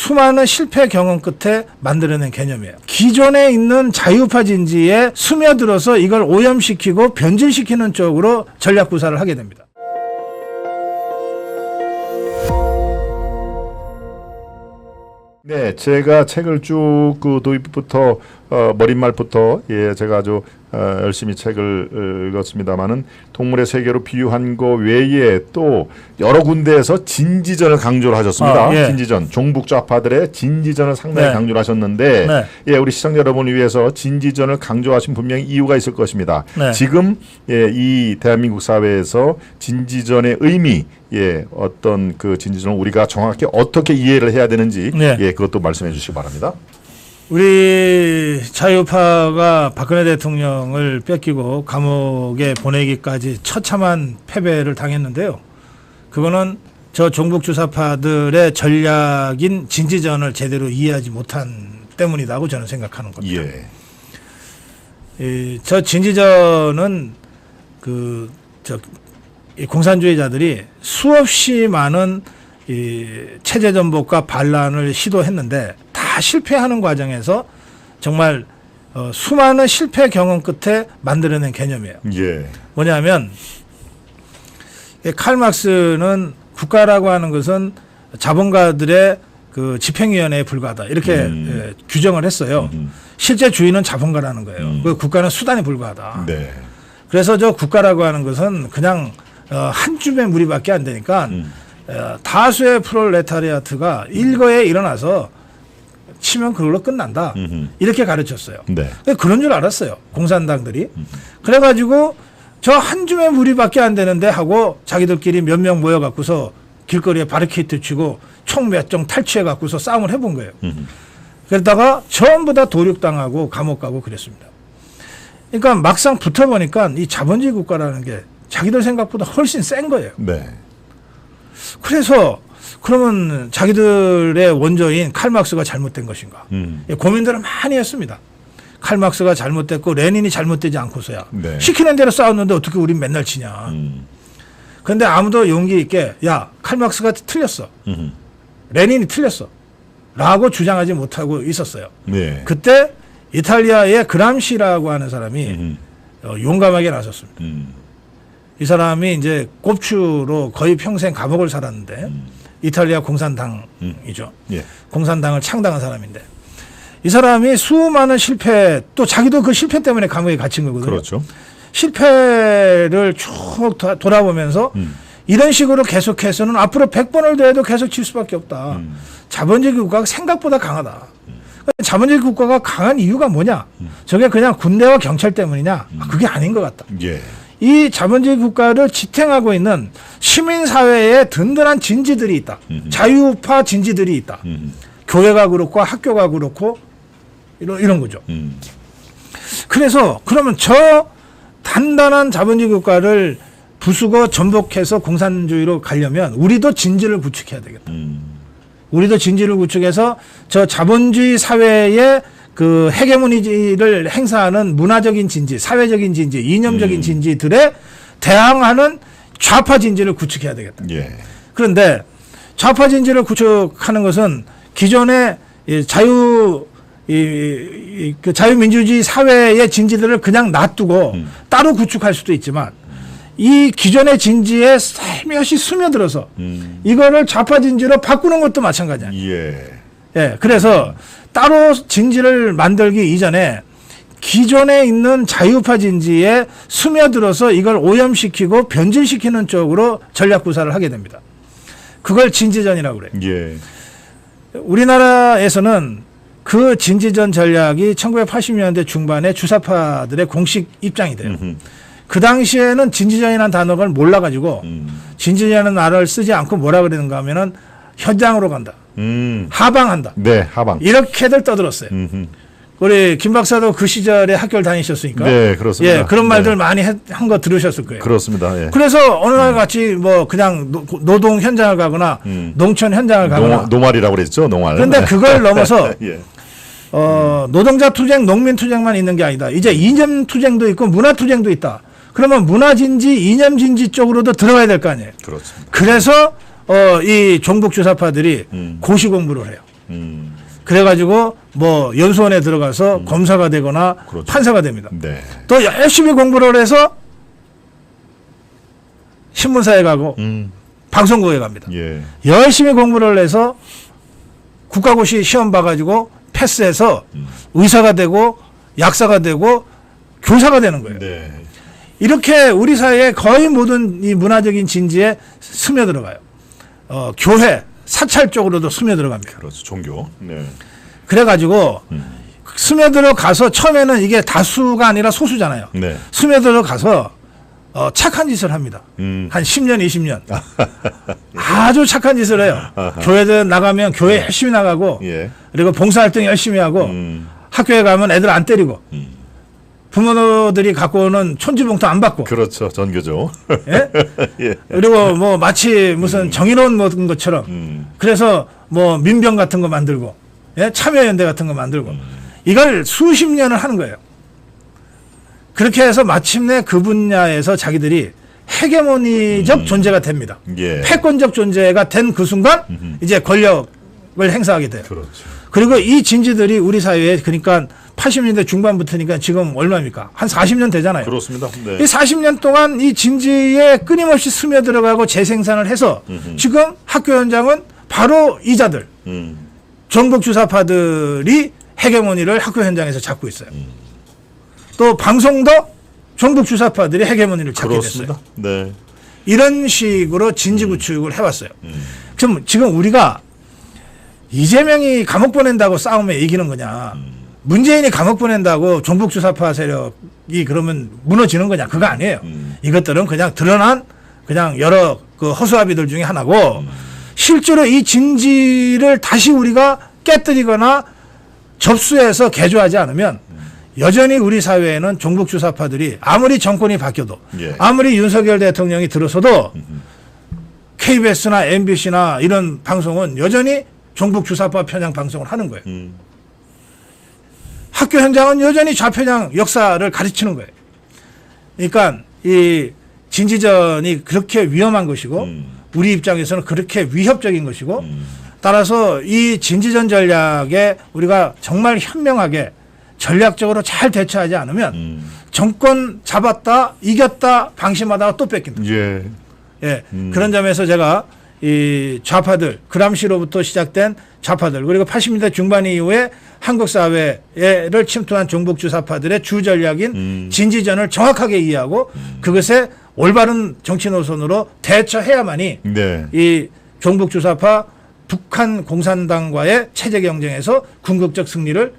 수많은 실패 경험 끝에 만들어낸 개념이에요. 기존에 있는 자유파 진지에 스며들어서 이걸 오염시키고 변질시키는 쪽으로 전략 구사를 하게 됩니다. 네, 제가 책을 쭉 그 도입부터 머릿말부터 제가 아주 열심히 책을 읽었습니다만은 동물의 세계로 비유한 거 외에 또 여러 군데에서 진지전을 강조를 하셨습니다. 예. 진지전, 종북 좌파들의 진지전을 상당히 네. 강조를 하셨는데 네. 예, 우리 시청자 여러분을 위해서 진지전을 강조하신 분명히 이유가 있을 것입니다. 네. 지금 이 대한민국 사회에서 진지전의 의미, 어떤 그 진지전을 우리가 정확히 어떻게 이해를 해야 되는지 네. 그것도 말씀해 주시기 바랍니다. 우리 자유파가 박근혜 대통령을 뺏기고 감옥에 보내기까지 처참한 패배를 당했는데요. 그거는 저 종북주사파들의 전략인 진지전을 제대로 이해하지 못한 때문이라고 저는 생각하는 겁니다. 저 진지전은 이 공산주의자들이 수없이 많은 이 체제 전복과 반란을 시도했는데 다 실패하는 과정에서 정말 수많은 실패 경험 끝에 만들어낸 개념이에요. 뭐냐면 칼 막스는 국가라고 하는 것은 자본가들의 그 집행위원회에 불과하다 이렇게 규정을 했어요. 실제 주인은 자본가라는 거예요. 그 국가는 수단에 불과하다. 네. 그래서 저 국가라고 하는 것은 그냥 한 줌의 무리밖에 안 되니까 다수의 프롤레타리아트가 일거에 일어나서 치면 그걸로 끝난다. 이렇게 가르쳤어요. 네. 그런 줄 알았어요. 공산당들이. 그래가지고 저 한 줌의 무리밖에 안 되는데 하고 자기들끼리 몇 명 모여갖고서 길거리에 바리케이트 치고 총 몇 정 탈취해갖고서 싸움을 해본 거예요. 그러다가 전부 다 도륙당하고 감옥 가고 그랬습니다. 그러니까 막상 붙어보니까 이 자본주의 국가라는 게 자기들 생각보다 훨씬 센 거예요. 네. 그래서 그러면 자기들의 원조인 칼 막스가 잘못된 것인가? 고민들을 많이 했습니다. 칼 막스가 잘못됐고 레닌이 잘못되지 않고서야. 네. 시키는 대로 싸웠는데 어떻게 우린 맨날 치냐. 그런데 아무도 용기 있게 야, 칼 막스가 틀렸어. 레닌이 틀렸어. 라고 주장하지 못하고 있었어요. 네. 그때 이탈리아의 그람시라고 하는 사람이 용감하게 나섰습니다. 이 사람이 이제 꼽추로 거의 평생 감옥을 살았는데 이탈리아 공산당이죠. 예. 공산당을 창당한 사람인데 이 사람이 수많은 실패 또 자기도 그 실패 때문에 감옥에 갇힌 거거든요. 그렇죠. 실패를 쭉 돌아보면서 이런 식으로 계속해서는 앞으로 100번을 더해도 계속 질 수밖에 없다. 자본주의 국가가 생각보다 강하다. 자본주의 국가가 강한 이유가 뭐냐? 저게 그냥 군대와 경찰 때문이냐? 그게 아닌 것 같다. 예. 이 자본주의 국가를 지탱하고 있는 시민사회에 든든한 진지들이 있다. 자유파 진지들이 있다. 교회가 그렇고 학교가 그렇고 이런 거죠. 그래서 그러면 저 단단한 자본주의 국가를 부수고 전복해서 공산주의로 가려면 우리도 진지를 구축해야 되겠다. 우리도 진지를 구축해서 저 자본주의 사회의 그 헤게모니를 행사하는 문화적인 진지, 사회적인 진지, 이념적인 진지들에 대항하는 좌파 진지를 구축해야 되겠다. 예. 그런데 좌파 진지를 구축하는 것은 기존의 그 자유민주주의 사회의 진지들을 그냥 놔두고 따로 구축할 수도 있지만 이 기존의 진지에 살며시 스며들어서 이거를 좌파 진지로 바꾸는 것도 마찬가지야. 예. 그래서 따로 진지를 만들기 이전에 기존에 있는 자유파 진지에 스며들어서 이걸 오염시키고 변질시키는 쪽으로 전략 구사를 하게 됩니다. 그걸 진지전이라고 그래요. 예. 우리나라에서는 그 진지전 전략이 1980년대 중반에 주사파들의 공식 입장이 돼요. 그 당시에는 진지전이라는 단어를 몰라가지고 진지전이라는 말을 쓰지 않고 뭐라 그러는가 하면은 현장으로 간다. 하방한다. 네, 하방. 이렇게들 떠들었어요. 우리 김 박사도 그 시절에 학교를 다니셨으니까. 네, 그렇습니다. 예, 그런 말들 많이 한 거 들으셨을 거예요. 그렇습니다. 예. 그래서 어느 날 같이 뭐 그냥 노동 현장을 가거나 농촌 현장을 가거나. 노말이라고 그랬죠, 노말. 그런데 그걸 넘어서 예. 노동자 투쟁, 농민 투쟁만 있는 게 아니다. 이제 이념 투쟁도 있고 문화 투쟁도 있다. 그러면 문화 진지, 이념 진지 쪽으로도 들어가야 될 거 아니에요. 그렇습니다. 그래서 이 종북 주사파들이 고시 공부를 해요. 그래가지고 뭐 연수원에 들어가서 검사가 되거나 그렇죠. 판사가 됩니다. 네. 또 열심히 공부를 해서 신문사에 가고 방송국에 갑니다. 예. 열심히 공부를 해서 국가고시 시험 봐가지고 패스해서 의사가 되고 약사가 되고 교사가 되는 거예요. 네. 이렇게 우리 사회의 거의 모든 이 문화적인 진지에 스며들어가요. 교회, 사찰 쪽으로도 스며들어갑니다. 그렇죠. 종교. 네. 그래가지고 스며들어 가서 처음에는 이게 다수가 아니라 소수잖아요. 네. 스며들어 가서 착한 짓을 합니다. 음. 한 10년, 20년. 아주 착한 짓을 해요. 교회들 나가면 교회 열심히 나가고 예. 그리고 봉사활동 열심히 하고 학교에 가면 애들 안 때리고 부모들이 갖고 오는 촌지봉투 안 받고 그렇죠. 전교죠. 예? 예. 그리고 뭐 마치 무슨 정의로운 모든 것처럼 그래서 뭐 민병 같은 거 만들고 예? 참여연대 같은 거 만들고 이걸 수십 년을 하는 거예요. 그렇게 해서 마침내 그 분야에서 자기들이 헤게모니적 존재가 됩니다. 예. 패권적 존재가 된 그 순간 이제 권력을 행사하게 돼요. 그렇죠. 그리고 이 진지들이 우리 사회에 그러니까 80년대 중반부터니까 지금 얼마입니까? 한 40년 되잖아요. 그렇습니다. 네. 이 40년 동안 이 진지에 끊임없이 스며들어가고 재생산을 해서 지금 학교 현장은 바로 이자들, 종북주사파들이 헤게모니를 학교 현장에서 잡고 있어요. 또 방송도 종북주사파들이 헤게모니를 잡게 그렇습니다. 됐어요. 네. 이런 식으로 진지구축을 해왔어요. 그럼 지금 우리가 이재명이 감옥 보낸다고 싸우면 이기는 거냐? 문재인이 감옥 보낸다고 종북주사파 세력이 그러면 무너지는 거냐? 그거 아니에요. 이것들은 그냥 드러난 그냥 여러 그 허수아비들 중에 하나고 실제로 이 진지를 다시 우리가 깨뜨리거나 접수해서 개조하지 않으면 여전히 우리 사회에는 종북주사파들이 아무리 정권이 바뀌어도 예. 아무리 윤석열 대통령이 들어서도 KBS나 MBC나 이런 방송은 여전히 종북주사파 편향 방송을 하는 거예요. 학교 현장은 여전히 좌편향 역사를 가르치는 거예요. 그러니까 이 진지전이 그렇게 위험한 것이고 우리 입장에서는 그렇게 위협적인 것이고 따라서 이 진지전 전략에 우리가 정말 현명하게 전략적으로 잘 대처하지 않으면 정권 잡았다 이겼다 방심하다가 또 뺏긴다. 예. 예, 그런 점에서 제가 이 좌파들 그람시로부터 시작된 좌파들 그리고 80년대 중반 이후에 한국 사회를 침투한 종북주사파들의 주 전략인 진지전을 정확하게 이해하고 그것에 올바른 정치 노선으로 대처해야만이 네. 이 종북주사파 북한 공산당과의 체제 경쟁에서 궁극적 승리를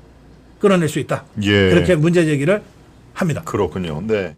끌어낼 수 있다. 예. 그렇게 문제 제기를 합니다. 그렇군요. 네.